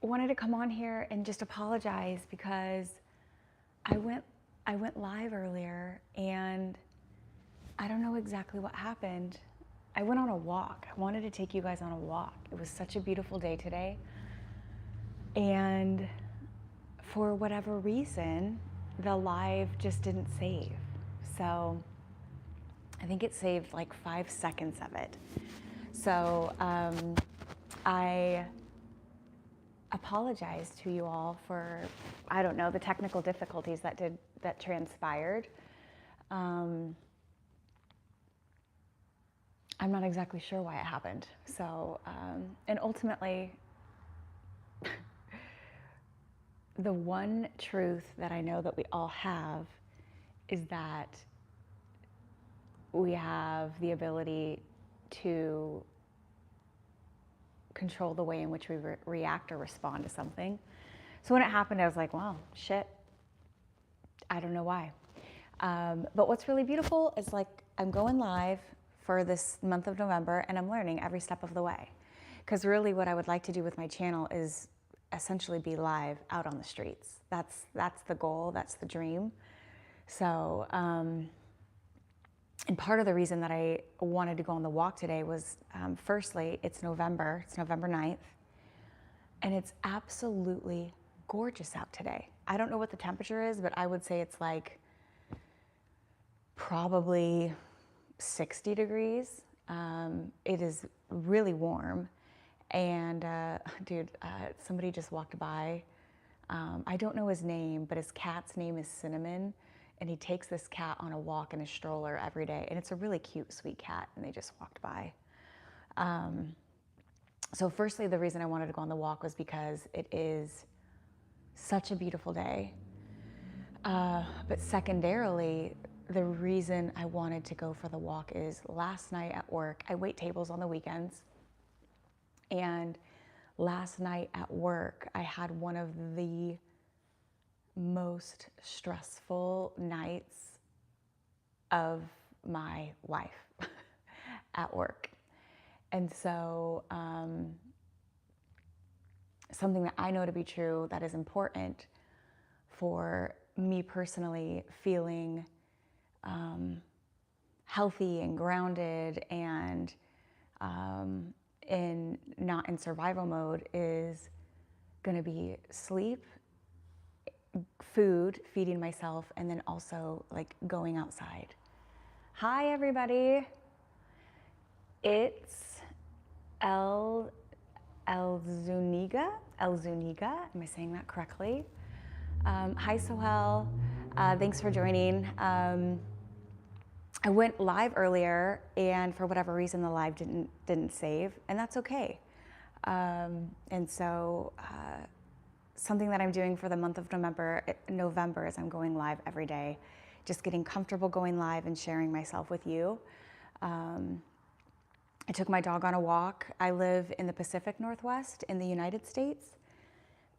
wanted to come on here and just apologize because I went live earlier and I don't know exactly what happened. I went on a walk. I wanted to take you guys on a walk. It was such a beautiful day today. And for whatever reason, the live just didn't save. So I think it saved like 5 seconds of it. So I apologize to you all for, I don't know, the technical difficulties that transpired. I'm not exactly sure why it happened. So, and ultimately, the one truth that I know that we all have is that we have the ability to control the way in which we react or respond to something. So when it happened, I was like, well, shit, I don't know why. But what's really beautiful is like I'm going live for this month of November and I'm learning every step of the way. Because really what I would like to do with my channel is essentially be live out on the streets. That's the goal, that's the dream. So, and part of the reason that I wanted to go on the walk today was, firstly, it's November 9th, and it's absolutely gorgeous out today. I don't know what the temperature is, but I would say it's like probably 60 degrees. It is really warm. And dude, somebody just walked by. I don't know his name, but his cat's name is Cinnamon. And he takes this cat on a walk in a stroller every day. And it's a really cute, sweet cat. And they just walked by. So firstly, the reason I wanted to go on the walk was because it is such a beautiful day. But secondarily, the reason I wanted to go for the walk is last night at work, I wait tables on the weekends. And last night at work, I had one of the most stressful nights of my life at work. And so something that I know to be true that is important for me personally feeling healthy and grounded and not in survival mode is going to be sleep, food, feeding myself, and then also like going outside. Hi everybody. It's El Zuniga. Am I saying that correctly? Hi Sohel. Thanks for joining. I went live earlier, and for whatever reason, the live didn't save, and that's okay. And so, something that I'm doing for the month of November is I'm going live every day, just getting comfortable going live and sharing myself with you. I took my dog on a walk. I live in the Pacific Northwest in the United States,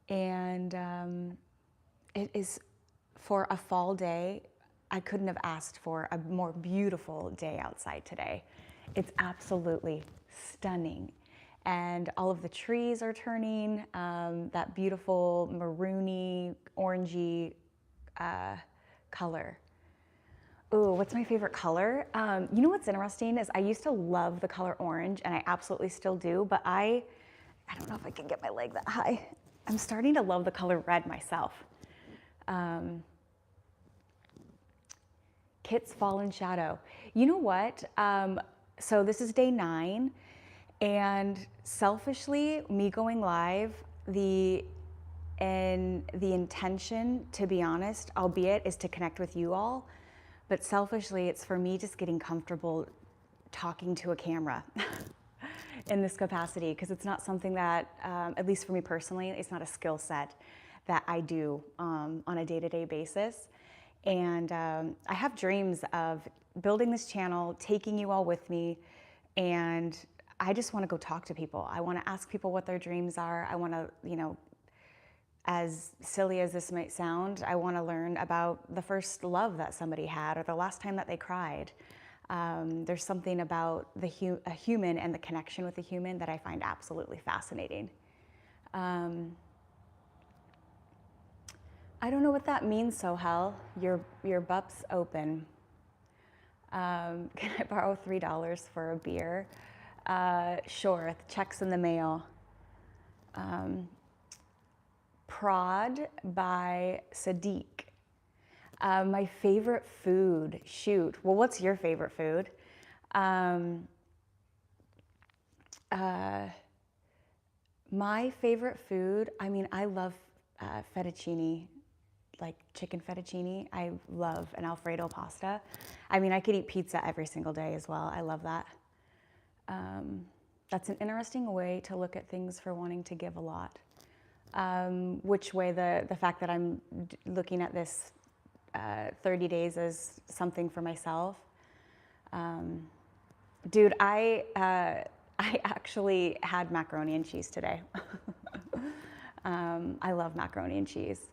and it is for a fall day. I couldn't have asked for a more beautiful day outside today. It's absolutely stunning. And all of the trees are turning that beautiful maroony, orangey color. Ooh, what's my favorite color? You know what's interesting is I used to love the color orange, and I absolutely still do, but I don't know if I can get my leg that high. I'm starting to love the color red myself. Kit's Fallen Shadow. You know what? So this is day 9, and selfishly, me going live, the intention, to be honest, albeit, is to connect with you all, but selfishly, it's for me just getting comfortable talking to a camera in this capacity, because it's not something that, at least for me personally, it's not a skill set that I do on a day-to-day basis. And I have dreams of building this channel, taking you all with me, and I just want to go talk to people. I want to ask people what their dreams are. I want to, you know, as silly as this might sound, I want to learn about the first love that somebody had or the last time that they cried. There's something about a human and the connection with a human that I find absolutely fascinating. I don't know what that means, Sohel. Your bup's open. Can I borrow $3 for a beer? Sure, the check's in the mail. Prod by Sadiq. My favorite food, shoot. Well, what's your favorite food? My favorite food, I mean, I love fettuccine, like chicken fettuccine. I love an Alfredo pasta. I mean, I could eat pizza every single day as well. I love that. That's an interesting way to look at things for wanting to give a lot. Which way the fact that I'm looking at this 30 days as something for myself. Dude, I actually had macaroni and cheese today. I love macaroni and cheese.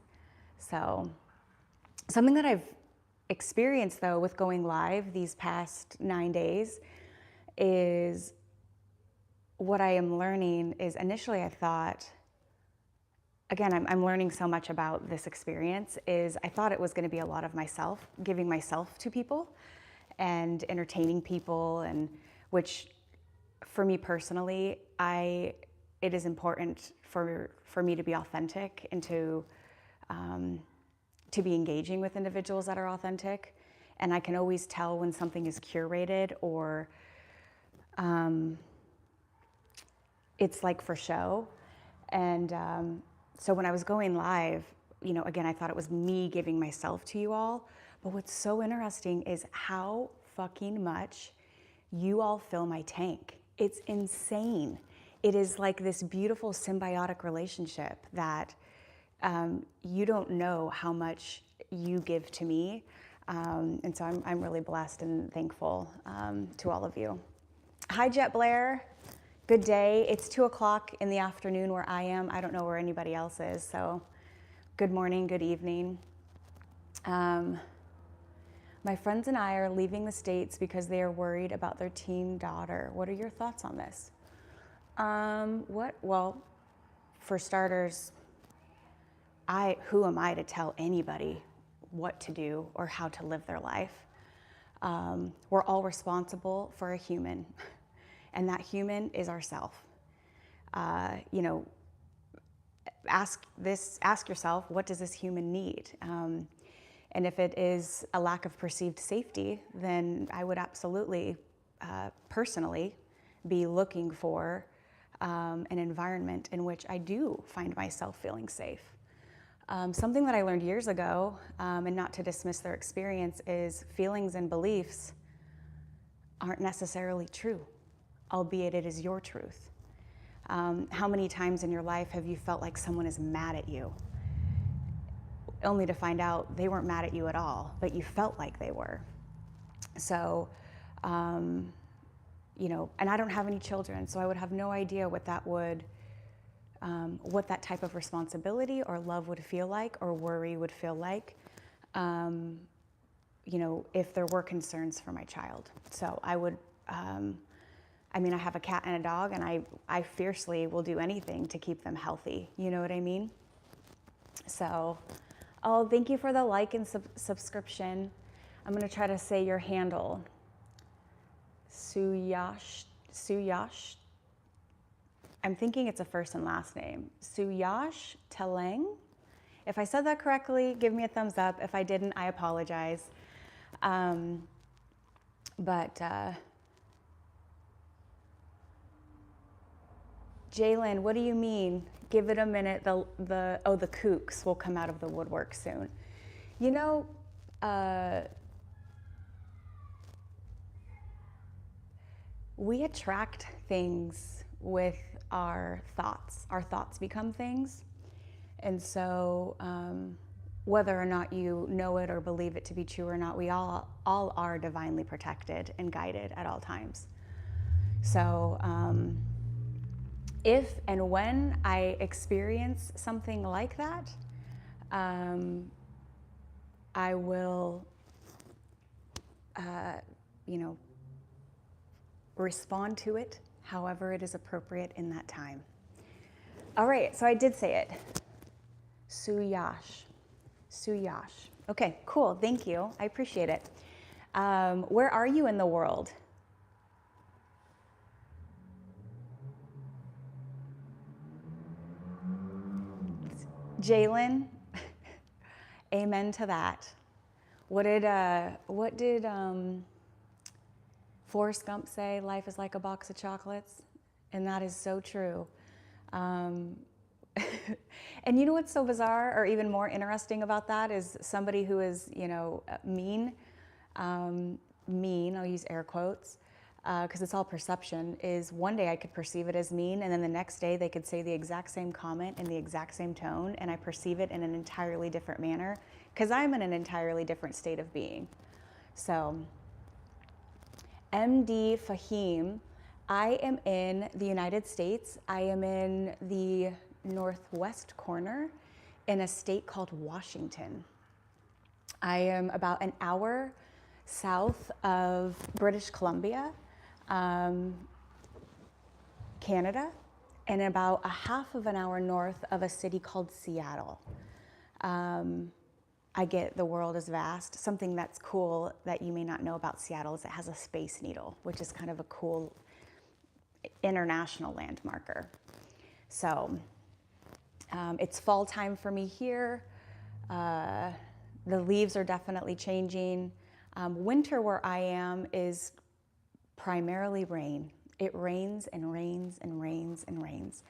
So something that I've experienced though with going live these past 9 days is what I am learning is initially I thought, again, I'm learning so much about this experience, is I thought it was going to be a lot of myself, giving myself to people and entertaining people, and which for me personally, it is important for me to be authentic and to be engaging with individuals that are authentic. And I can always tell when something is curated or it's like for show. And so when I was going live, you know, again, I thought it was me giving myself to you all. But what's so interesting is how fucking much you all fill my tank. It's insane. It is like this beautiful symbiotic relationship that you don't know how much you give to me. And so I'm really blessed and thankful to all of you. Hi, Jet Blair. Good day. It's 2 o'clock in the afternoon where I am. I don't know where anybody else is. So good morning, good evening. My friends and I are leaving the States because they are worried about their teen daughter. What are your thoughts on this? Well, for starters, who am I to tell anybody what to do or how to live their life? We're all responsible for a human, and that human is ourself. You know, ask yourself, what does this human need? And if it is a lack of perceived safety, then I would absolutely, personally, be looking for an environment in which I do find myself feeling safe. Something that I learned years ago, and not to dismiss their experience, is feelings and beliefs aren't necessarily true, albeit it is your truth. How many times in your life have you felt like someone is mad at you, only to find out they weren't mad at you at all, but you felt like they were? So, you know, and I don't have any children, so I would have no idea what that would, what that type of responsibility or love would feel like, or worry would feel like, you know, if there were concerns for my child. So I would, I mean, I have a cat and a dog, and I fiercely will do anything to keep them healthy. You know what I mean? So, oh, thank you for the like and subscription. I'm gonna try to say your handle. Suyash. I'm thinking it's a first and last name. Suyash Teleng. If I said that correctly, give me a thumbs up. If I didn't, I apologize. Jalen, what do you mean? Give it a minute. The kooks will come out of the woodwork soon. You know, we attract things with our thoughts. Our thoughts become things. And so whether or not you know it or believe it to be true or not, we all are divinely protected and guided at all times. So if and when I experience something like that, I will, you know, respond to it however it is appropriate in that time. All right, so I did say it. Suyash. Suyash. Okay, cool. Thank you. I appreciate it. Where are you in the world? Jalen, amen to that. What did Forrest Gump say? Life is like a box of chocolates, and that is so true. And you know what's so bizarre, or even more interesting about that, is somebody who is, mean. Mean. I'll use air quotes. Because it's all perception, is one day I could perceive it as mean, and then the next day they could say the exact same comment in the exact same tone, and I perceive it in an entirely different manner, because I'm in an entirely different state of being. So, MD Fahim, I am in the United States. I am in the northwest corner in a state called Washington. I am about an hour south of British Columbia, Canada, and about a half of an hour north of a city called Seattle. I get the world is vast. Something that's cool that you may not know about Seattle is it has a Space Needle, which is kind of a cool international landmarker. So it's fall time for me here. The leaves are definitely changing. Winter where I am is primarily rain. It rains and rains and rains and rains,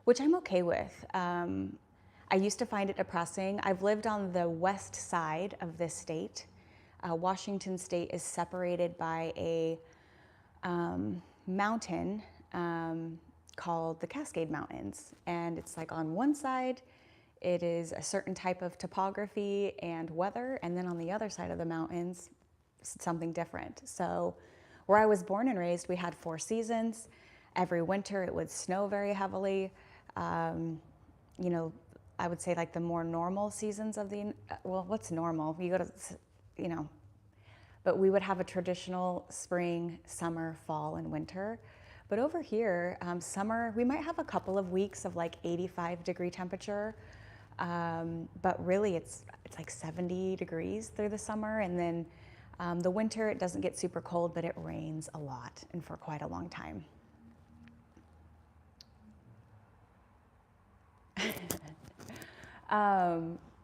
which I'm okay with. I used to find it depressing. I've lived on the west side of this state. Washington State is separated by a mountain called the Cascade Mountains. And it's like on one side, it is a certain type of topography and weather, and then on the other side of the mountains, something different. So where I was born and raised, we had 4 seasons. Every winter it would snow very heavily. I would say like the more normal seasons of what's normal? You go to, but we would have a traditional spring, summer, fall, and winter. But over here, summer, we might have a couple of weeks of like 85-degree temperature. But really it's like 70 degrees through the summer, and then the winter, it doesn't get super cold, but it rains a lot and for quite a long time.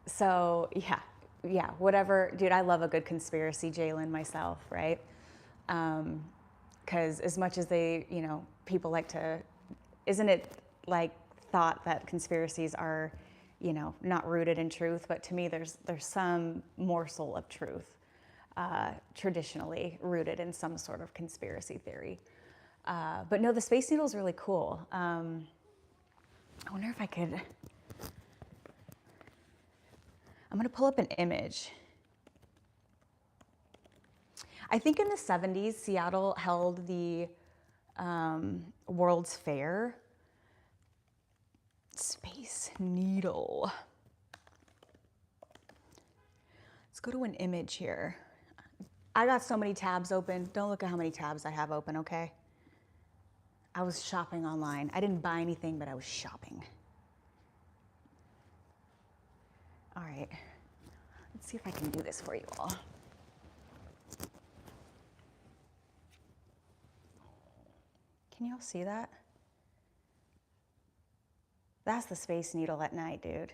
So yeah, whatever, dude, I love a good conspiracy, Jalen, myself, right? Because as much as people like to, isn't it like thought that conspiracies are, not rooted in truth, but to me, there's some morsel of truth, traditionally rooted in some sort of conspiracy theory. But no, the Space Needle is really cool. I wonder if I could, I'm gonna pull up an image. I think in the 70s, Seattle held the World's Fair. Space Needle. Let's go to an image here. I got so many tabs open. Don't look at how many tabs I have open, okay? I was shopping online. I didn't buy anything, but I was shopping. All right, let's see if I can do this for you all. Can you all see that? That's the Space Needle at night, dude.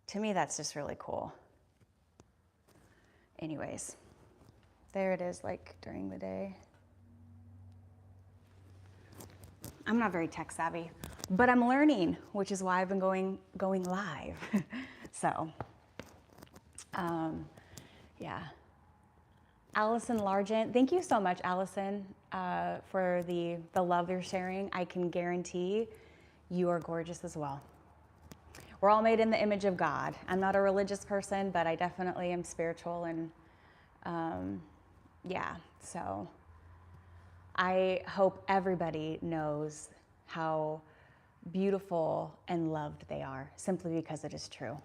To me, that's just really cool. Anyways, there it is, like during the day. I'm not very tech savvy, but I'm learning, which is why I've been going live. So, yeah. Allison Largent, thank you so much, Allison, for the love you're sharing. I can guarantee you are gorgeous as well. We're all made in the image of God. I'm not a religious person, but I definitely am spiritual, and yeah, so I hope everybody knows how beautiful and loved they are, simply because it is true.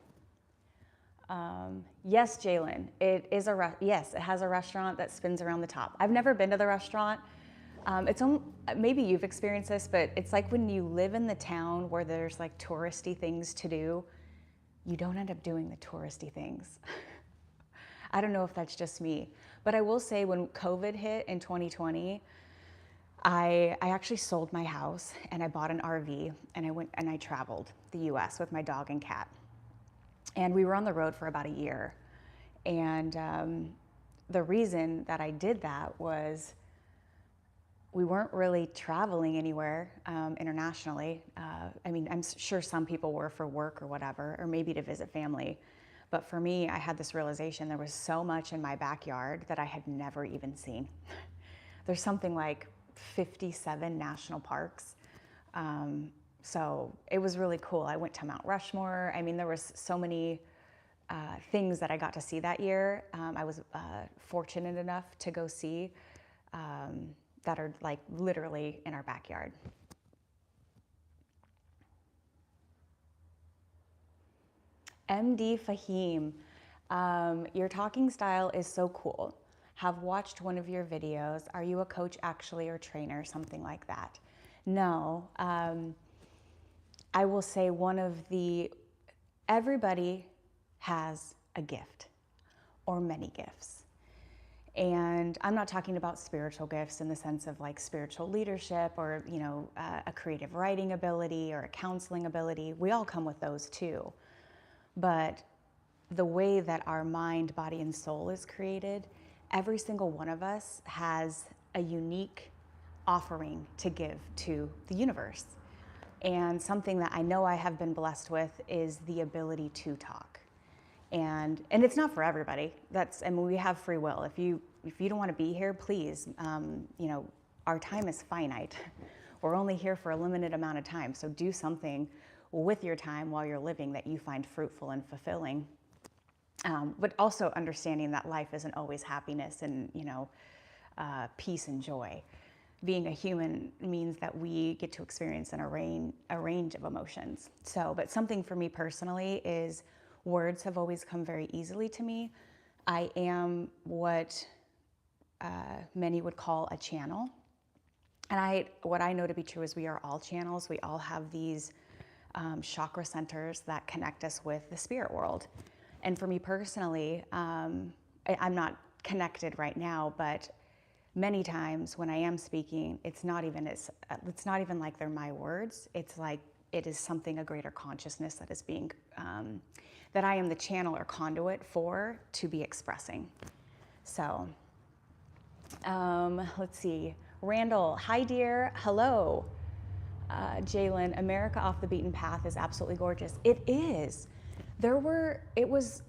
Yes, Jalen, it is yes, it has a restaurant that spins around the top. I've never been to the restaurant. Maybe you've experienced this, but it's like when you live in the town where there's like touristy things to do, you don't end up doing the touristy things. I don't know if that's just me, but I will say when COVID hit in 2020, I actually sold my house and I bought an RV and I went and I traveled the US with my dog and cat. And we were on the road for about a year. And the reason that I did that was we weren't really traveling anywhere internationally. I mean, I'm sure some people were for work or whatever, or maybe to visit family. But for me, I had this realization there was so much in my backyard that I had never even seen. There's something like 57 national parks. So it was really cool. I went to Mount Rushmore. I mean, there was so many things that I got to see that year. I was fortunate enough to go see that are like literally in our backyard. MD Fahim, your talking style is so cool. Have watched one of your videos. Are you a coach actually or trainer, something like that? No, I will say everybody has a gift or many gifts. And I'm not talking about spiritual gifts in the sense of like spiritual leadership or, you know, a creative writing ability or a counseling ability. We all come with those too. But the way that our mind, body, and soul is created, every single one of us has a unique offering to give to the universe. And something that I know I have been blessed with is the ability to talk. And it's not for everybody. I mean, we have free will. If you don't want to be here, please, you know, our time is finite. We're only here for a limited amount of time. So do something with your time while you're living that you find fruitful and fulfilling. But also understanding that life isn't always happiness and, you know, peace and joy. Being a human means that we get to experience a range of emotions. So, but something for me personally is words have always come very easily to me. I am what many would call a channel. And what I know to be true is we are all channels. We all have these chakra centers that connect us with the spirit world. And for me personally, I'm not connected right now, but many times when I am speaking, it's not even like they're my words. It's like it is something, a greater consciousness that is being, that I am the channel or conduit for to be expressing. So, let's see. Randall, hi dear, hello. Jalen, America Off the Beaten Path is absolutely gorgeous. It is. It was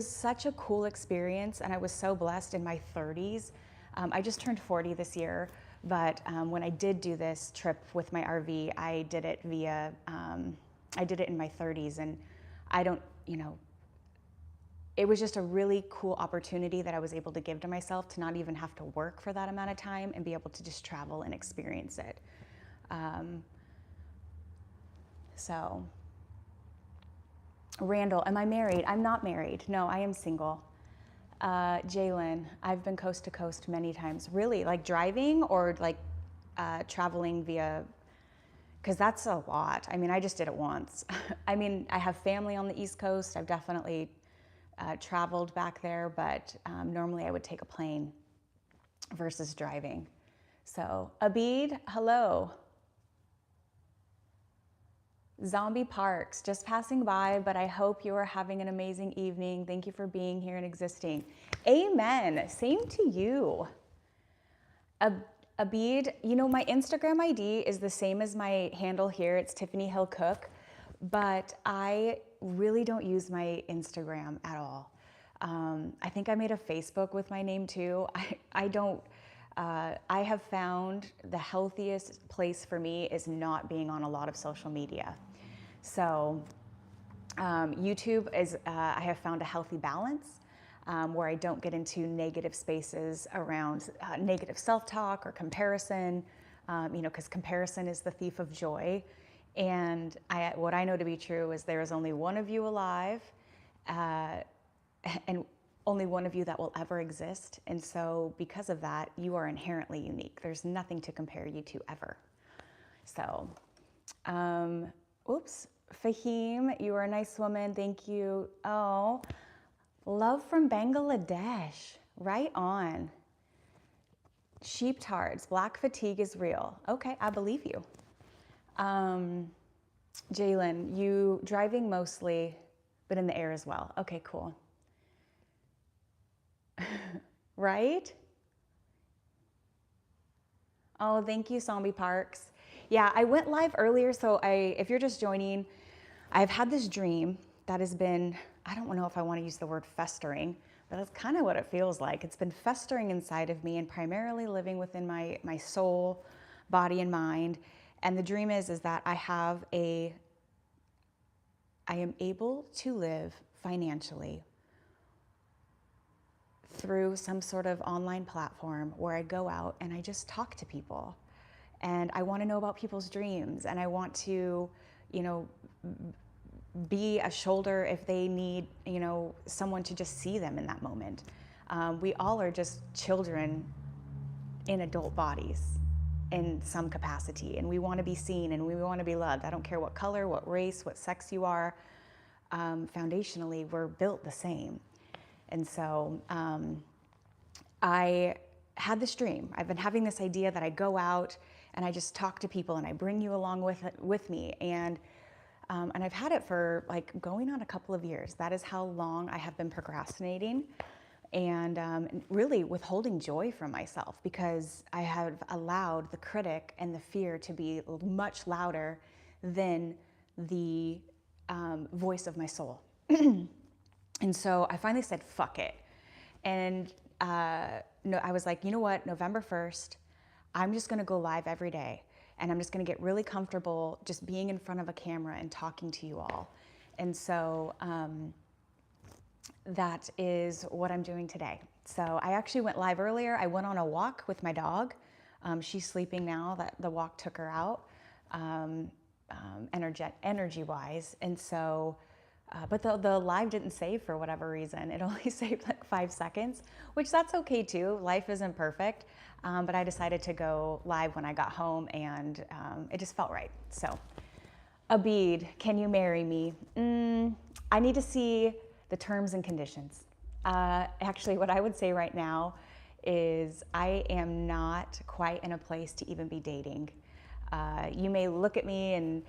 such a cool experience, and I was so blessed in my 30s. I just turned 40 this year, but when I did do this trip with my RV, I did it I did it in my 30s, and it was just a really cool opportunity that I was able to give to myself to not even have to work for that amount of time and be able to just travel and experience it. So, Randall, am I married? I'm not married. No, I am single. Jalen, I've been coast to coast many times. Really, like driving or like traveling via, because that's a lot. I mean, I just did it once. I mean, I have family on the East Coast. I've definitely traveled back there, but normally I would take a plane versus driving. So, Abid, hello. Zombie Parks, just passing by, but I hope you are having an amazing evening. Thank you for being here and existing. Amen. Same to you. Abid, you know, my Instagram ID is the same as my handle here. It's Tiffany Hill Cook, but I really don't use my Instagram at all. I think I made a Facebook with my name too. I have found the healthiest place for me is not being on a lot of social media. So YouTube is, I have found a healthy balance where I don't get into negative spaces around negative self-talk or comparison, you know, because comparison is the thief of joy. And what I know to be true is there is only one of you alive and only one of you that will ever exist. And so because of that, you are inherently unique. There's nothing to compare you to ever. So, oops, Fahim, you are a nice woman. Thank you. Oh, love from Bangladesh. Right on. Sheep tards. Black fatigue is real. Okay, I believe you. Jalen, you driving mostly, but in the air as well. Okay, cool. Right? Oh, thank you, Zombie Parks. Yeah, I went live earlier, so if you're just joining, I've had this dream that has been, I don't know if I want to use the word festering, but that's kind of what it feels like. It's been festering inside of me and primarily living within my soul, body, and mind. And the dream is that I am able to live financially through some sort of online platform where I go out and I just talk to people. And I want to know about people's dreams, and I want to, be a shoulder if they need, someone to just see them in that moment. We all are just children in adult bodies in some capacity, and we want to be seen and we want to be loved. I don't care what color, what race, what sex you are. Foundationally, we're built the same. And so I had this dream. I've been having this idea that I go out and I just talk to people and I bring you along with me. And I've had it for like going on a couple of years. That is how long I have been procrastinating and really withholding joy from myself, because I have allowed the critic and the fear to be much louder than the voice of my soul. And so I finally said, fuck it. And no, I was like, you know what, November 1st, I'm just gonna go live every day. And I'm just gonna get really comfortable just being in front of a camera and talking to you all. And so that is what I'm doing today. So I actually went live earlier. I went on a walk with my dog. She's sleeping now, that the walk took her out, energy-wise. And so, but the live didn't save for whatever reason. It only saved like 5 seconds, which that's okay too. Life isn't perfect. But I decided to go live when I got home, and it just felt right. So, Abid, can you marry me? I need to see the terms and conditions. Actually, what I would say right now is I am not quite in a place to even be dating. You may look at me and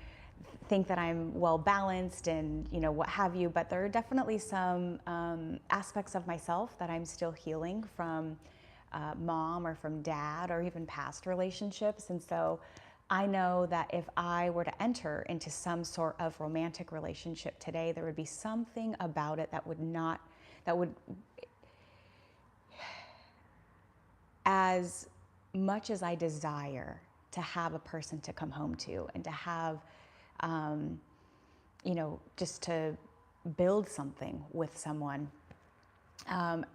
think that I'm well balanced and what have you, but there are definitely some aspects of myself that I'm still healing from mom or from dad or even past relationships. And so I know that if I were to enter into some sort of romantic relationship today, there would be something about it that would, as much as I desire to have a person to come home to and to have, just to build something with someone,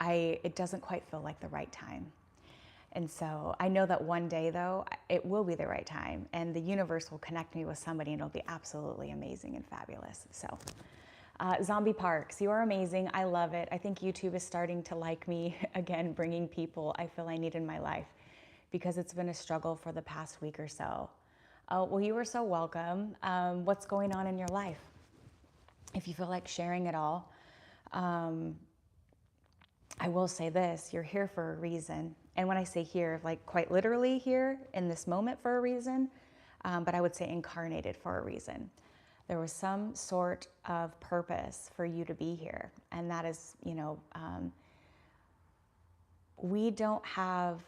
it doesn't quite feel like the right time. And so I know that one day, though, it will be the right time, and the universe will connect me with somebody, and it'll be absolutely amazing and fabulous. So, Zombie Parks, you are amazing. I love it. I think YouTube is starting to like me again, bringing people I feel I need in my life, because it's been a struggle for the past week or so. Well, you are so welcome. What's going on in your life? If you feel like sharing it all, I will say this, you're here for a reason. And when I say here, like quite literally here in this moment for a reason, but I would say incarnated for a reason. There was some sort of purpose for you to be here. And that is, we don't have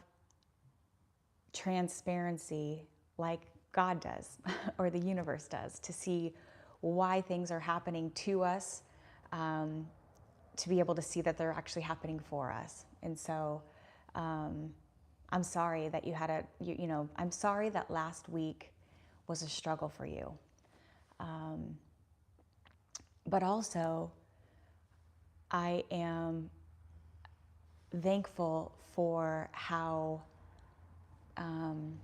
transparency like God does or the universe does to see why things are happening to us, to be able to see that they're actually happening for us. And so I'm sorry that you had I'm sorry that last week was a struggle for you. But also, I am thankful for how I'm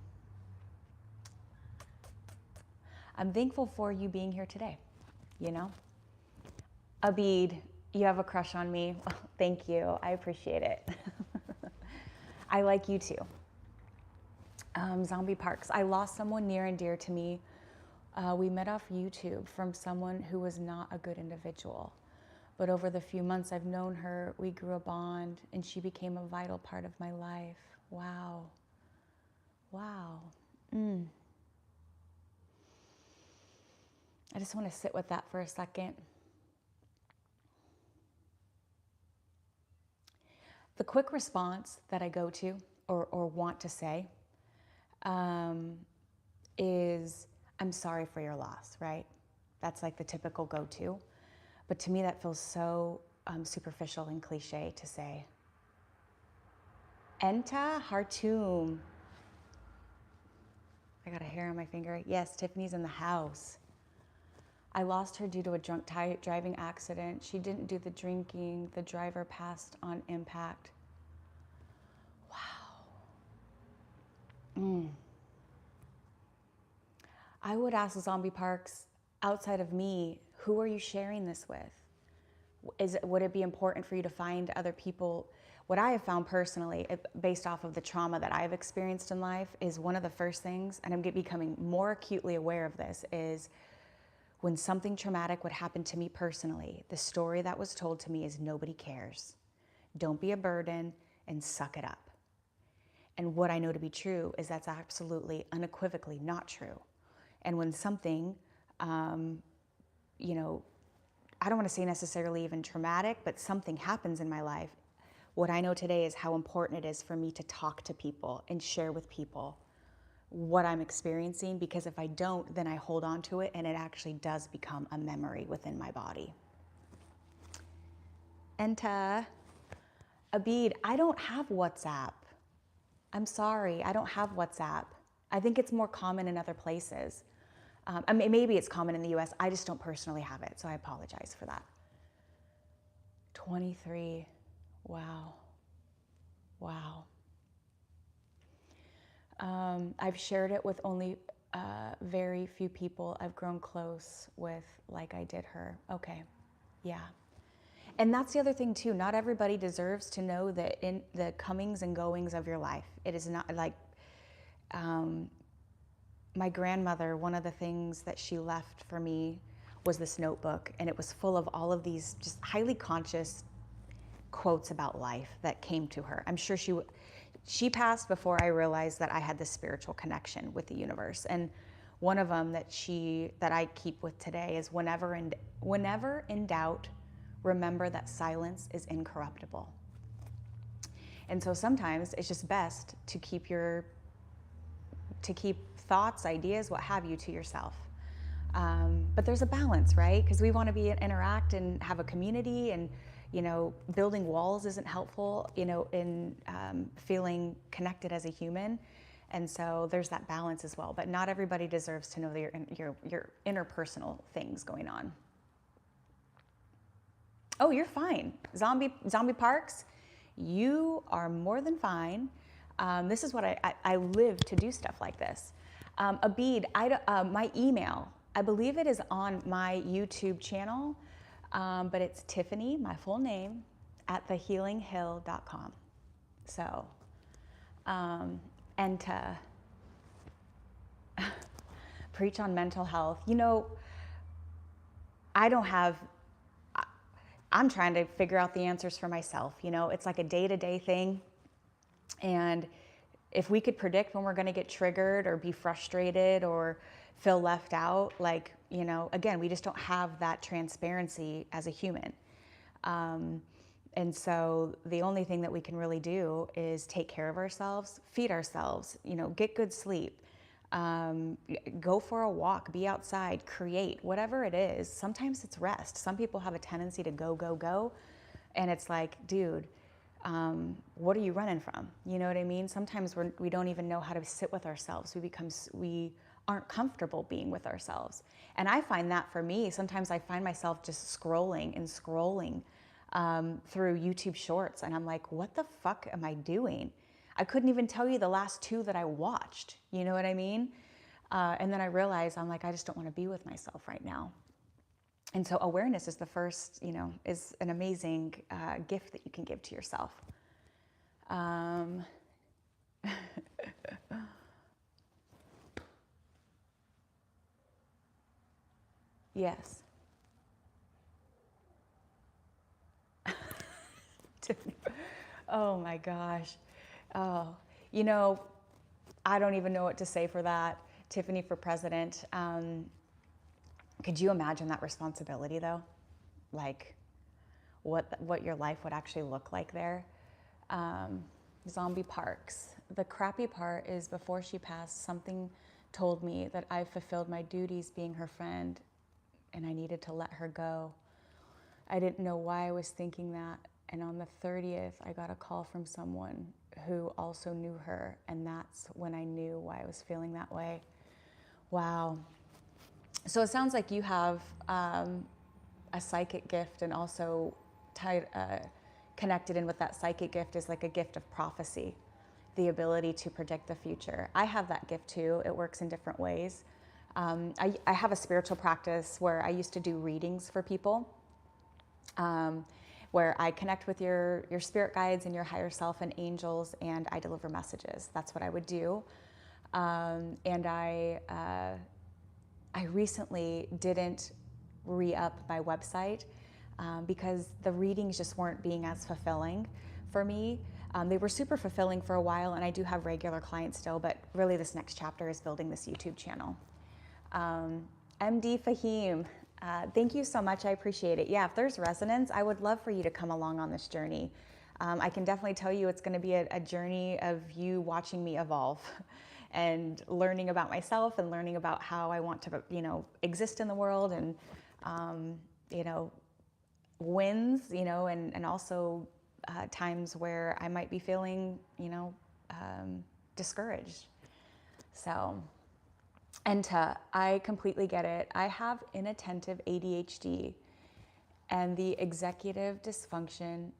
thankful for you being here today, Abid, you have a crush on me. Thank you. I appreciate it. I like you too. Zombie Parks. I lost someone near and dear to me We met off YouTube from someone who was not a good individual. But over the few months I've known her, we grew a bond and she became a vital part of my life. Wow. Wow. I just want to sit with that for a second. The quick response that I go to or want to say is, I'm sorry for your loss, right? That's like the typical go-to. But to me, that feels so superficial and cliche to say. Enta Hartoum. I got a hair on my finger. Yes, Tiffany's in the house. I lost her due to a drunk driving accident. She didn't do the drinking. The driver passed on impact. Wow. I would ask Zombie Parks, outside of me, who are you sharing this with? Would it be important for you to find other people? What I have found personally, based off of the trauma that I've experienced in life, is one of the first things, and I'm becoming more acutely aware of this, is when something traumatic would happen to me personally, the story that was told to me is nobody cares. Don't be a burden and suck it up. And what I know to be true is that's absolutely, unequivocally not true. And when something, you know, I don't want to say necessarily even traumatic, but something happens in my life, what I know today is how important it is for me to talk to people and share with people what I'm experiencing, because if I don't, then I hold on to it and it actually does become a memory within my body. Enta, Abid, I don't have WhatsApp. I'm sorry, I don't have WhatsApp. I think it's more common in other places. I mean, maybe it's common in the US. I just don't personally have it, so I apologize for that. 23, wow, wow. I've shared it with only very few people I've grown close with, like I did her. Okay, yeah. And that's the other thing too, not everybody deserves to know that in the comings and goings of your life. It is not like, my grandmother, one of the things that she left for me was this notebook, and it was full of all of these just highly conscious quotes about life that came to her. I'm sure she passed before I realized that I had this spiritual connection with the universe. And one of them that I keep with today is whenever in doubt, remember that silence is incorruptible. And so sometimes it's just best to keep thoughts, ideas, what have you, to yourself. But there's a balance, right? Because we want to interact and have a community, and building walls isn't helpful, in feeling connected as a human. And so there's that balance as well. But not everybody deserves to know your interpersonal things going on. Oh, you're fine. Zombie Parks, you are more than fine. This is what I live to do stuff like this. Abid, my email, I believe it is on my YouTube channel, but it's Tiffany, my full name, @thehealinghill.com. So, and to preach on mental health. I'm trying to figure out the answers for myself. It's like a day-to-day thing. And if we could predict when we're going to get triggered or be frustrated or feel left out, again, we just don't have that transparency as a human. And so the only thing that we can really do is take care of ourselves, feed ourselves, get good sleep, go for a walk, be outside, create, whatever it is. Sometimes it's rest. Some people have a tendency to go. And it's like, dude, what are you running from? You know what I mean? Sometimes we don't even know how to sit with ourselves. We aren't comfortable being with ourselves. And I find that for me, sometimes I find myself just scrolling through YouTube shorts. And I'm like, what the fuck am I doing? I couldn't even tell you the last 2 that I watched. You know what I mean? And then I realized, I'm like, I just don't want to be with myself right now. And so awareness is the first, is an amazing gift that you can give to yourself. Yes. Oh my gosh. Oh, you know, I don't even know what to say for that. Tiffany for president. Could you imagine that responsibility though? Like what your life would actually look like there? Zombie Parks. The crappy part is before she passed, something told me that I fulfilled my duties being her friend and I needed to let her go. I didn't know why I was thinking that. And on the 30th, I got a call from someone who also knew her. And that's when I knew why I was feeling that way. Wow. So it sounds like you have a psychic gift, and also connected in with that psychic gift is like a gift of prophecy, the ability to predict the future. I have that gift too. It works in different ways. I have a spiritual practice where I used to do readings for people, where I connect with your spirit guides and your higher self and angels, and I deliver messages. That's what I would do. And I recently didn't re-up my website because the readings just weren't being as fulfilling for me. They were super fulfilling for a while, and I do have regular clients still, but really this next chapter is building this YouTube channel. MD Fahim, thank you so much. I appreciate it. Yeah, if there's resonance, I would love for you to come along on this journey. I can definitely tell you it's going to be a journey of you watching me evolve and learning about myself and learning about how I want to, exist in the world, and, wins, and also times where I might be feeling, discouraged. So, I completely get it. I have inattentive ADHD, and the executive dysfunction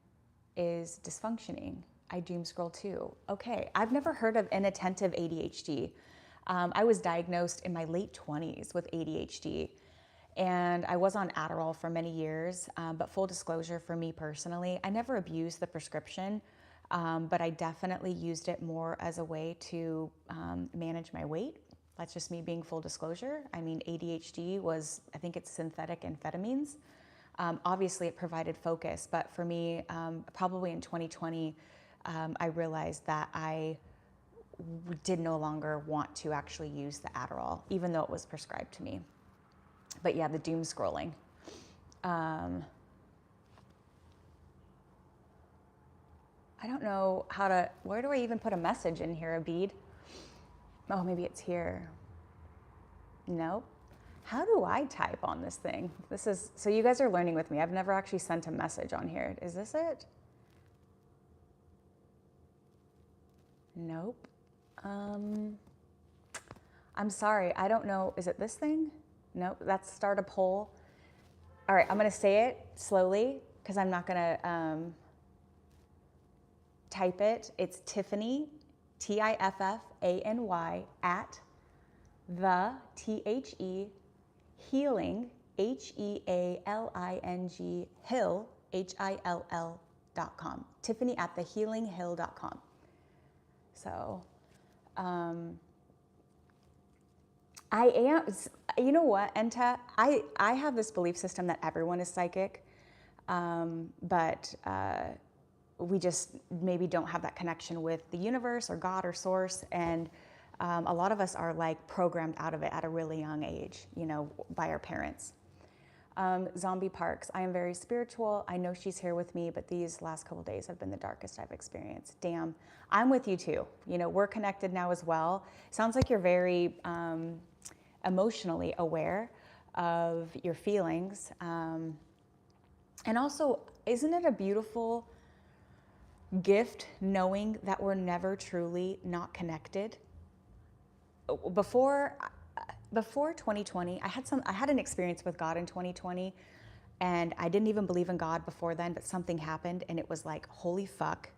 is dysfunctioning. I doom scroll too. Okay, I've never heard of inattentive ADHD. I was diagnosed in my late 20s with ADHD, and I was on Adderall for many years, but full disclosure for me personally, I never abused the prescription, but I definitely used it more as a way to manage my weight. That's just me being full disclosure. I mean, ADHD was, I think it's synthetic amphetamines. Obviously, it provided focus, but for me, probably in 2020, I realized that I did no longer want to actually use the Adderall, even though it was prescribed to me. But yeah, the doom scrolling. I don't know where do I even put a message in here, Abid? Oh, maybe it's here. Nope. How do I type on this thing? So you guys are learning with me. I've never actually sent a message on here. Is this it? Nope. I'm sorry, I don't know. Is it this thing? Nope, that's start a poll. All right, I'm gonna say it slowly because I'm not gonna type it. It's Tiffany, TIFFANY, at the THE healing, HEALING, Hill, HILL.com. Tiffany at thehealinghill.com. So, I am, you know what, Enta, I have this belief system that everyone is psychic, but we just maybe don't have that connection with the universe or God or source, and a lot of us are like programmed out of it at a really young age, by our parents. Zombie Parks, I am very spiritual. I know she's here with me, but these last couple days have been the darkest I've experienced. Damn, I'm with you too. We're connected now as well. Sounds like you're very emotionally aware of your feelings. And also, isn't it a beautiful gift knowing that we're never truly not connected? Before 2020, I had an experience with God in 2020, and I didn't even believe in God before then, but something happened and it was like, holy fuck,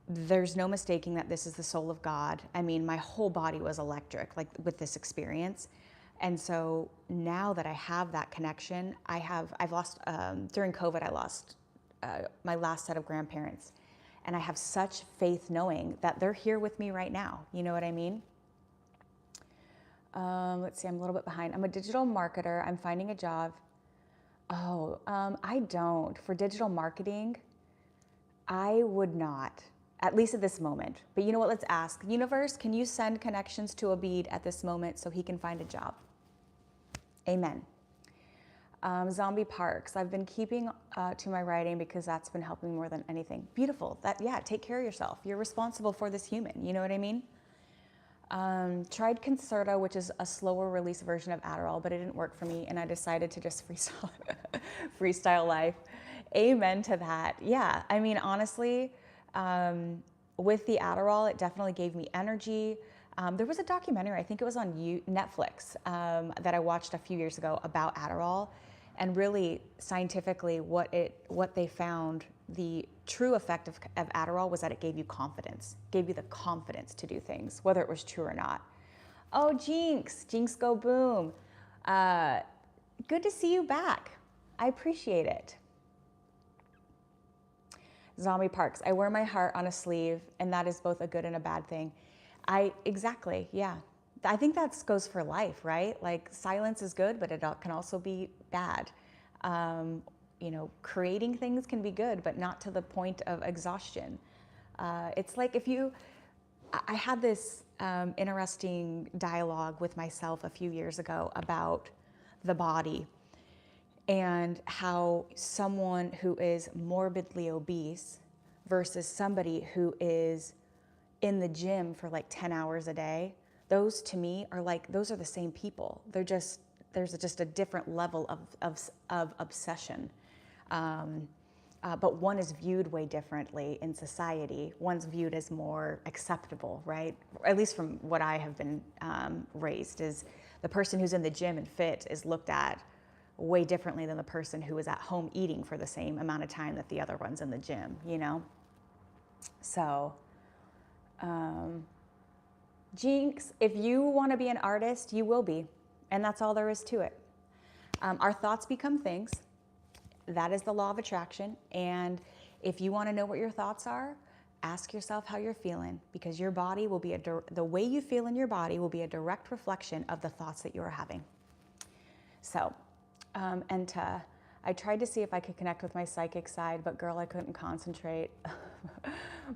there's no mistaking that this is the soul of God. I mean, my whole body was electric, like with this experience. And so now that I have that connection, I've lost, during COVID, I lost my last set of grandparents. And I have such faith knowing that they're here with me right now. You know what I mean? Let's see, I'm a little bit behind. I'm a digital marketer. I'm finding a job. Oh, I don't. For digital marketing, I would not, at least at this moment. But you know what? Let's ask. Universe, can you send connections to Abid at this moment so he can find a job? Amen. Zombie Parks. I've been keeping to my writing because that's been helping me more than anything. Beautiful. Yeah, take care of yourself. You're responsible for this human. You know what I mean? Tried Concerta, which is a slower release version of Adderall, but it didn't work for me, and I decided to just freestyle life. Amen to that. Yeah, I mean, honestly, with the Adderall, it definitely gave me energy. There was a documentary, I think it was on Netflix, that I watched a few years ago about Adderall, and really scientifically what they found, the true effect of Adderall was that it gave you confidence, gave you the confidence to do things, whether it was true or not. Oh, Jinx go boom. Good to see you back. I appreciate it. Zombie Parks. I wear my heart on a sleeve, and that is both a good and a bad thing. Exactly, yeah. I think that goes for life, right? Like silence is good, but it can also be bad. You know, creating things can be good, but not to the point of exhaustion. It's like I had this interesting dialogue with myself a few years ago about the body and how someone who is morbidly obese versus somebody who is in the gym for like 10 hours a day, those to me are like, those are the same people. There's just a different level of obsession. But one is viewed way differently in society. One's viewed as more acceptable, right? At least from what I have been raised, is the person who's in the gym and fit is looked at way differently than the person who is at home eating for the same amount of time that the other one's in the gym, you know? So, Jinx, if you want to be an artist, you will be. And that's all there is to it. Our thoughts become things. That is the law of attraction. And if you want to know what your thoughts are, ask yourself how you're feeling, because your body will be the way you feel in your body will be a direct reflection of the thoughts that you're having. So, I tried to see if I could connect with my psychic side, but girl, I couldn't concentrate.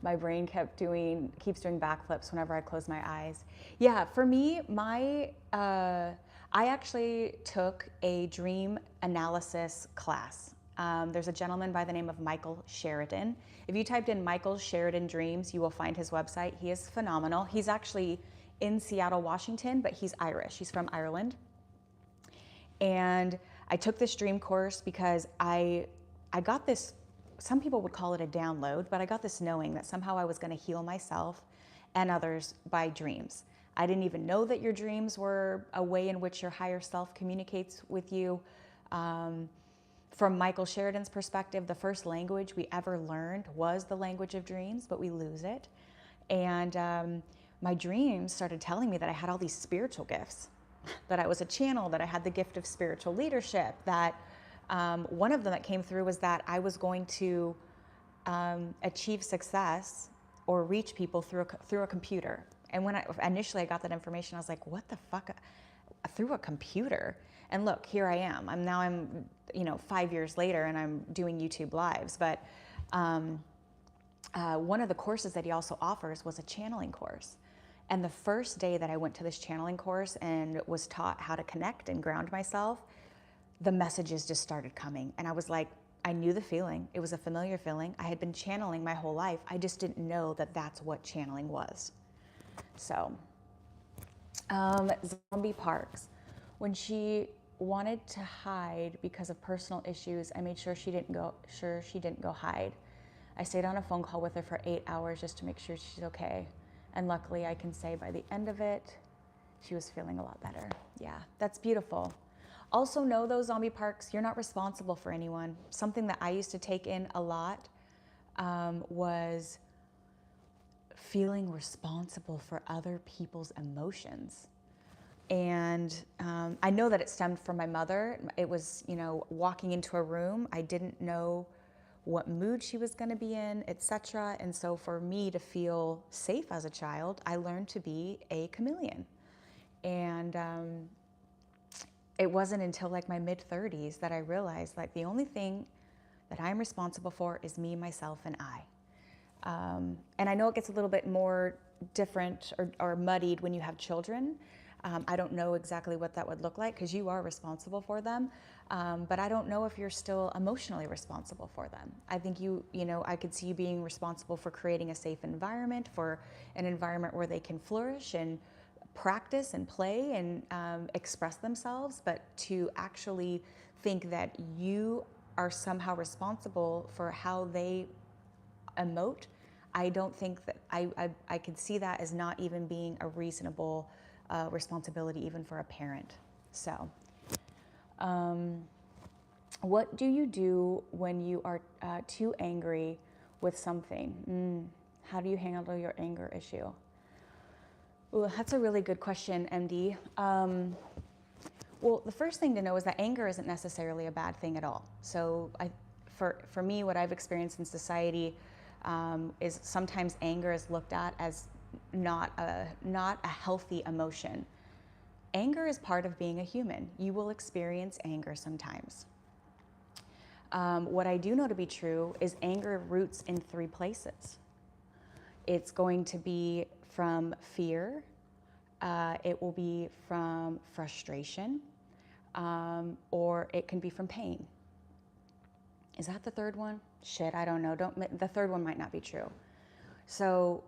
My brain keeps doing backflips whenever I close my eyes. Yeah, for me, I actually took a dream analysis class. There's a gentleman by the name of Michael Sheridan. If you typed in Michael Sheridan Dreams, you will find his website. He is phenomenal. He's actually in Seattle, Washington, but he's Irish. He's from Ireland. And I took this dream course because I got this, some people would call it a download, but I got this knowing that somehow I was going to heal myself and others by dreams. I didn't even know that your dreams were a way in which your higher self communicates with you. From Michael Sheridan's perspective, the first language we ever learned was the language of dreams, but we lose it. And my dreams started telling me that I had all these spiritual gifts, that I was a channel, that I had the gift of spiritual leadership, that one of them that came through was that I was going to achieve success or reach people through a computer. And when initially I got that information, I was like, what the fuck? Through a computer? And look, here I am. I'm 5 years later, and I'm doing YouTube lives. But one of the courses that he also offers was a channeling course. And the first day that I went to this channeling course and was taught how to connect and ground myself, the messages just started coming. And I was like, I knew the feeling. It was a familiar feeling. I had been channeling my whole life. I just didn't know that that's what channeling was. So, Zombie Parks. When she wanted to hide because of personal issues, I made sure she didn't go hide. I stayed on a phone call with her for 8 hours just to make sure she's okay. And luckily, I can say by the end of it, she was feeling a lot better. Yeah, that's beautiful. Also know though, Zombie Parks, you're not responsible for anyone. Something that I used to take in a lot was feeling responsible for other people's emotions. And I know that it stemmed from my mother. It was, walking into a room, I didn't know what mood she was going to be in, etc. And so for me to feel safe as a child, I learned to be a chameleon. And it wasn't until like my mid-30s that I realized like the only thing that I'm responsible for is me, myself, and I. And I know it gets a little bit more different or muddied when you have children. I don't know exactly what that would look like because you are responsible for them. But I don't know if you're still emotionally responsible for them. I think I could see you being responsible for creating a safe environment, for an environment where they can flourish and practice and play and express themselves. But to actually think that you are somehow responsible for how they emote, I don't think that I could see that as not even being a reasonable responsibility even for a parent. So what do you do when you are too angry with something? How do you handle your anger issue? Ooh, that's a really good question, MD. Well, the first thing to know is that anger isn't necessarily a bad thing at all. So for me, what I've experienced in society is sometimes anger is looked at as not a healthy emotion. Anger is part of being a human. You will experience anger sometimes. What I do know to be true is anger roots in 3 places. It's going to be from fear, it will be from frustration, or it can be from pain. Is that the third one? Shit, I don't know. The third one might not be true. So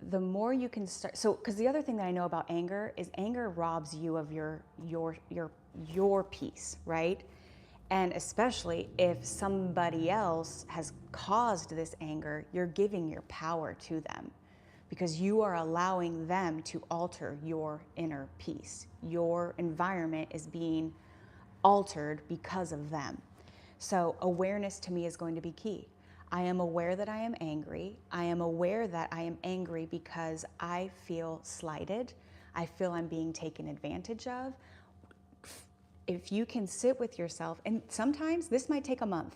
the more you can start, because the other thing that I know about anger is anger robs you of your peace, right? And especially if somebody else has caused this anger, you're giving your power to them because you are allowing them to alter your inner peace. Your environment is being altered because of them. So awareness to me is going to be key. I am aware that I am angry. I am aware that I am angry because I feel slighted. I feel I'm being taken advantage of. If you can sit with yourself, and sometimes this might take a month.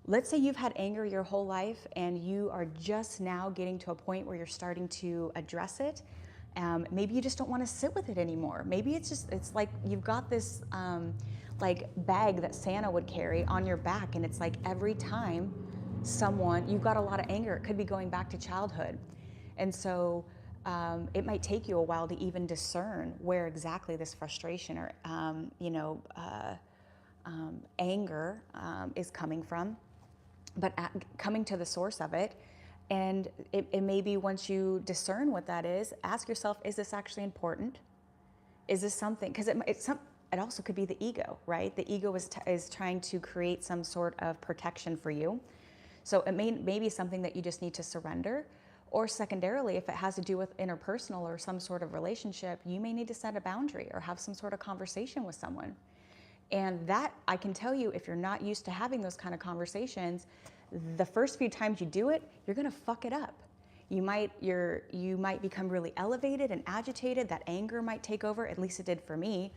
Let's say you've had anger your whole life and you are just now getting to a point where you're starting to address it. Maybe you just don't want to sit with it anymore. Maybe it's like you've got this like bag that Santa would carry on your back, and it's like every time you've got a lot of anger, it could be going back to childhood. And so it might take you a while to even discern where exactly this frustration or anger is coming from, but coming to the source of it. And it may be, once you discern what that is, ask yourself, is this actually important? Is this something, because it also could be the ego, right? The ego is trying to create some sort of protection for you. So it may be something that you just need to surrender. Or secondarily, if it has to do with interpersonal or some sort of relationship, you may need to set a boundary or have some sort of conversation with someone. And that, I can tell you, if you're not used to having those kind of conversations, the first few times you do it, you're gonna fuck it up. You might become really elevated and agitated. That anger might take over, at least it did for me,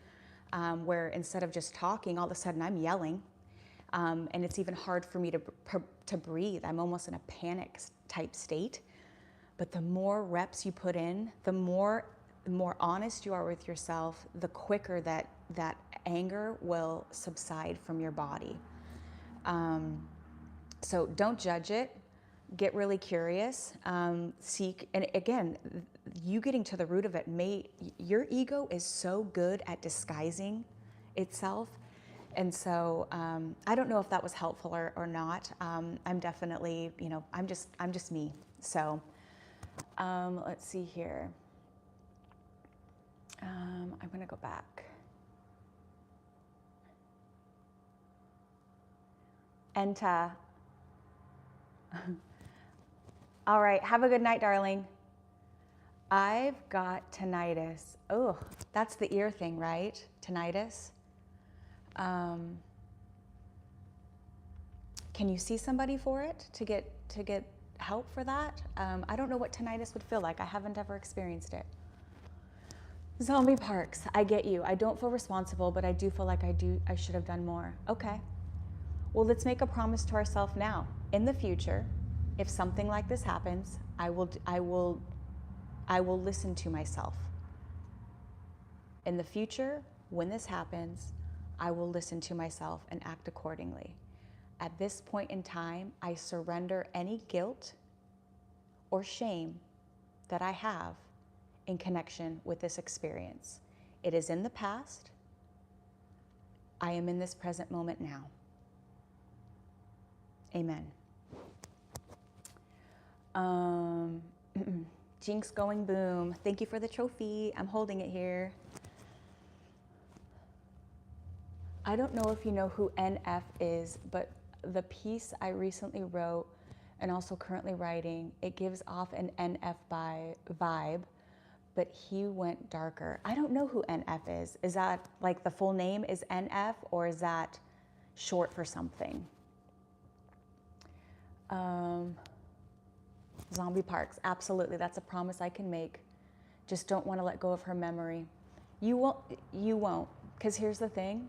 where instead of just talking, all of a sudden I'm yelling. And it's even hard for me to breathe. I'm almost in a panic type state. But the more reps you put in, the more honest you are with yourself, the quicker that anger will subside from your body. So don't judge it. Get really curious. Seek, and again, you getting to the root of it your ego is so good at disguising itself. And so I don't know if that was helpful or not. I'm definitely, I'm just me. So let's see here. I'm going to go back. Enta. All right. Have a good night, darling. I've got tinnitus. Oh, that's the ear thing, right? Tinnitus. Can you see somebody for it to get help for that? I don't know what tinnitus would feel like. I haven't ever experienced it. Zombie Parks, I get you. I don't feel responsible, but I do feel like I should have done more. Okay. Well, let's make a promise to ourselves now. In the future, if something like this happens, I will listen to myself. In the future, when this happens, I will listen to myself and act accordingly. At this point in time, I surrender any guilt or shame that I have in connection with this experience. It is in the past. I am in this present moment now. Amen. Jinx going boom. Thank you for the trophy. I'm holding it here. I don't know if you know who NF is, but the piece I recently wrote and also currently writing, it gives off an NF vibe, but he went darker. I don't know who NF is. Is that like the full name is NF, or is that short for something? Zombie Parks, absolutely. That's a promise I can make. Just don't want to let go of her memory. You won't, because here's the thing.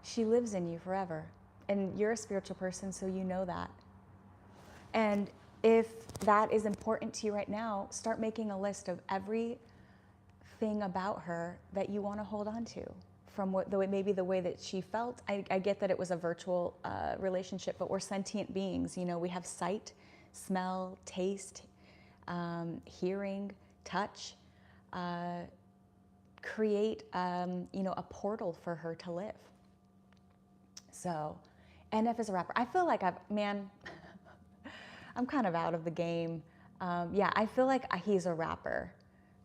She lives in you forever. And you're a spiritual person, so you know that. And if that is important to you right now, start making a list of everything about her that you want to hold on to. From maybe the way that she felt. I get that it was a virtual relationship, but we're sentient beings. You know, we have sight, smell, taste, hearing, touch. Create, a portal for her to live. So, NF is a rapper. I feel like I'm kind of out of the game. Yeah, I feel like he's a rapper.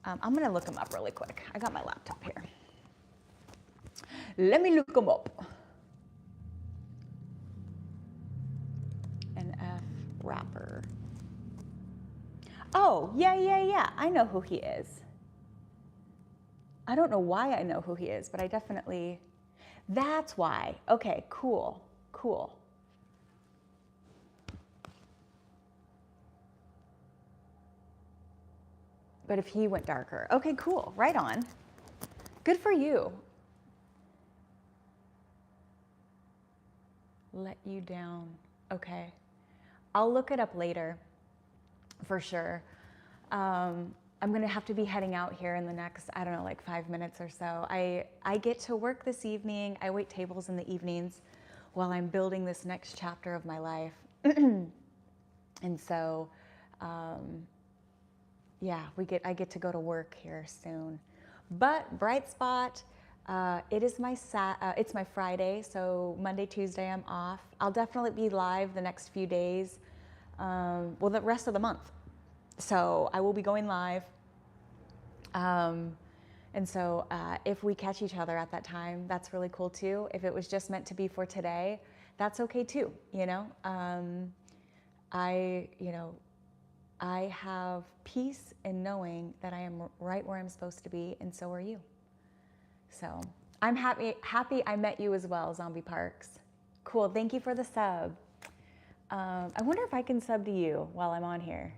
I'm gonna look him up really quick. I got my laptop here. Let me look him up. NF rapper. Oh, yeah. I know who he is. I don't know why I know who he is, but I definitely, that's why. Okay, cool. But if he went darker, okay, cool, right on. Good for you. Let you down, okay. I'll look it up later, for sure. I'm gonna have to be heading out here in the next, 5 minutes or so. I get to work this evening. I wait tables in the evenings while I'm building this next chapter of my life. And so, yeah, I get to go to work here soon. But bright spot, it's my Friday, so Monday, Tuesday I'm off. I'll definitely be live the next few days, the rest of the month. So I will be going live. And so if we catch each other at that time, that's really cool too. If it was just meant to be for today, that's okay too, I have peace in knowing that I am right where I'm supposed to be, and so are you. So I'm happy I met you as well, Zombie Parks. Cool, thank you for the sub. I wonder if I can sub to you while I'm on here.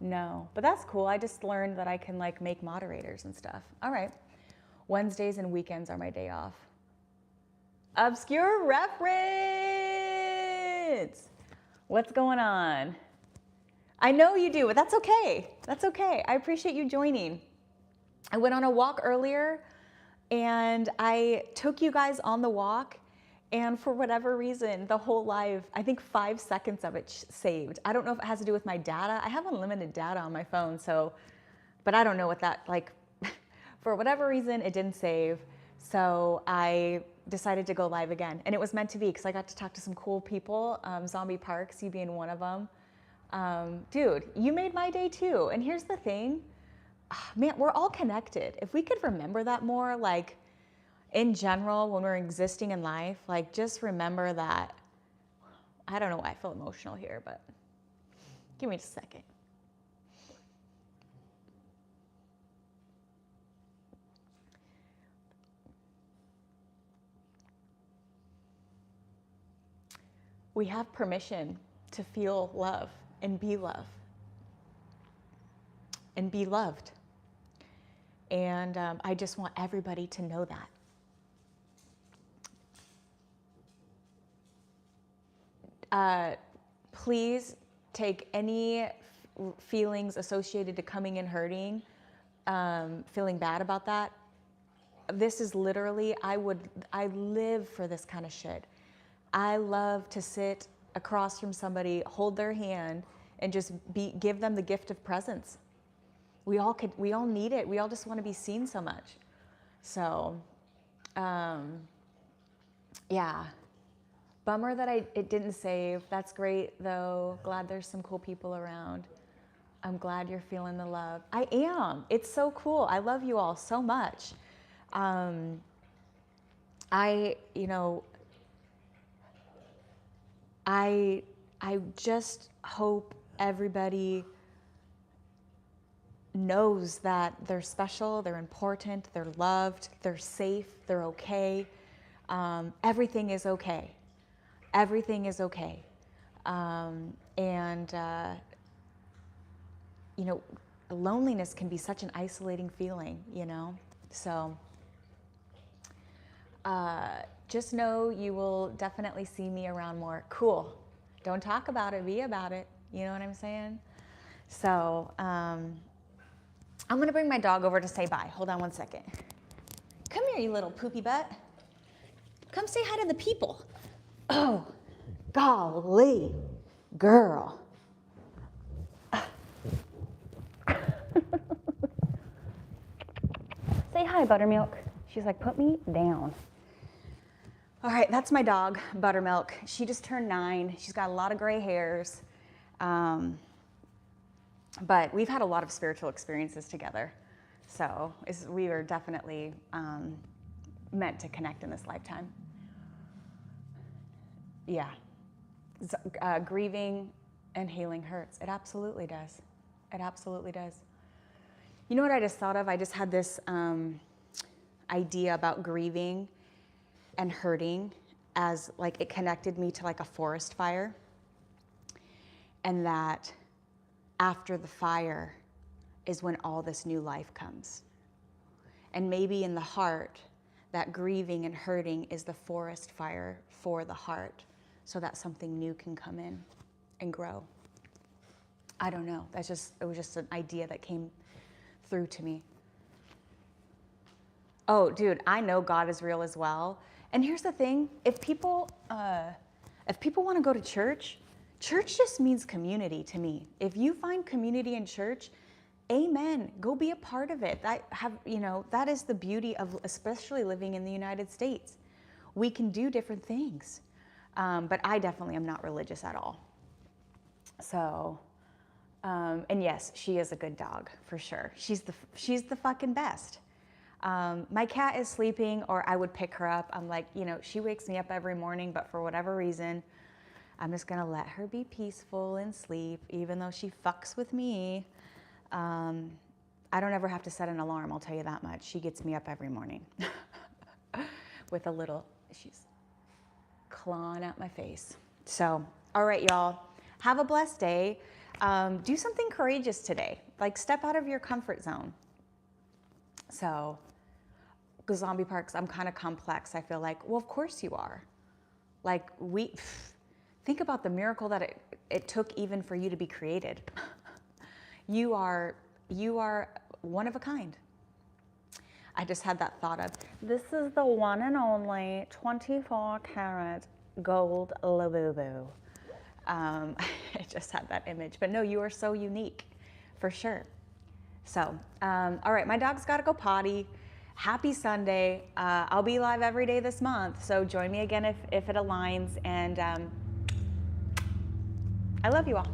No, but that's cool. I just learned that I can make moderators and stuff. All right. Wednesdays and weekends are my day off. Obscure reference. What's going on? I know you do, but that's okay. That's okay. I appreciate you joining. I went on a walk earlier and I took you guys on the walk, and for whatever reason, the whole live, I think 5 seconds of it saved. I don't know if it has to do with my data. I have unlimited data on my phone, but I don't know what that, for whatever reason, it didn't save. So I decided to go live again, and it was meant to be because I got to talk to some cool people, Zombie Parks, you being one of them. Dude, you made my day too. And here's the thing, man, we're all connected. If we could remember that more, in general, when we're existing in life, just remember that. I don't know why I feel emotional here, but give me just a second. We have permission to feel love and be love and be loved. And I just want everybody to know that. Please take any feelings associated to coming and hurting feeling bad about that. This is literally, I live for this kind of shit. I love to sit across from somebody, hold their hand, and just give them the gift of presence. We all need it. We all just want to be seen so much. So, yeah. Bummer that it didn't save. That's great though. Glad there's some cool people around. I'm glad you're feeling the love. I am. It's so cool. I love you all so much. I just hope everybody knows that they're special, they're important, they're loved, they're safe, they're okay. Everything is okay. Everything is okay. Loneliness can be such an isolating feeling, So just know you will definitely see me around more. Cool. Don't talk about it, be about it. You know what I'm saying? So I'm going to bring my dog over to say bye. Hold on one second. Come here, you little poopy butt. Come say hi to the people. Oh, golly, girl. Say hi, Buttermilk. She's like, put me down. All right, that's my dog, Buttermilk. She just turned 9. She's got a lot of gray hairs. But we've had a lot of spiritual experiences together. So we are definitely meant to connect in this lifetime. Yeah. Grieving and healing hurts. It absolutely does. It absolutely does. You know what I just thought of? I just had this idea about grieving and hurting as like it connected me to like a forest fire. And that after the fire is when all this new life comes. And maybe in the heart, that grieving and hurting is the forest fire for the heart so that something new can come in and grow. I don't know. It was just an idea that came through to me. Oh, dude, I know God is real as well. And here's the thing, if people want to go to church, church just means community to me. If you find community in church, amen, go be a part of it. That is the beauty of especially living in the United States. We can do different things. But I definitely am not religious at all. So, and yes, she is a good dog for sure. She's the fucking best. My cat is sleeping or I would pick her up. I'm like, she wakes me up every morning, but for whatever reason, I'm just gonna let her be peaceful and sleep, even though she fucks with me. I don't ever have to set an alarm, I'll tell you that much. She gets me up every morning with she's clawing at my face. So, all right, y'all, have a blessed day. Do something courageous today. Like step out of your comfort zone. So, because Zombie Parks, I'm kind of complex. I feel like, well, of course you are. Like think about the miracle that it took even for you to be created. You are one of a kind. I just had that thought of, this is the one and only 24 karat gold Labubu. I just had that image, but no, you are so unique for sure. So, all right, my dog's got to go potty. Happy Sunday. I'll be live every day this month, so join me again if it aligns, and I love you all.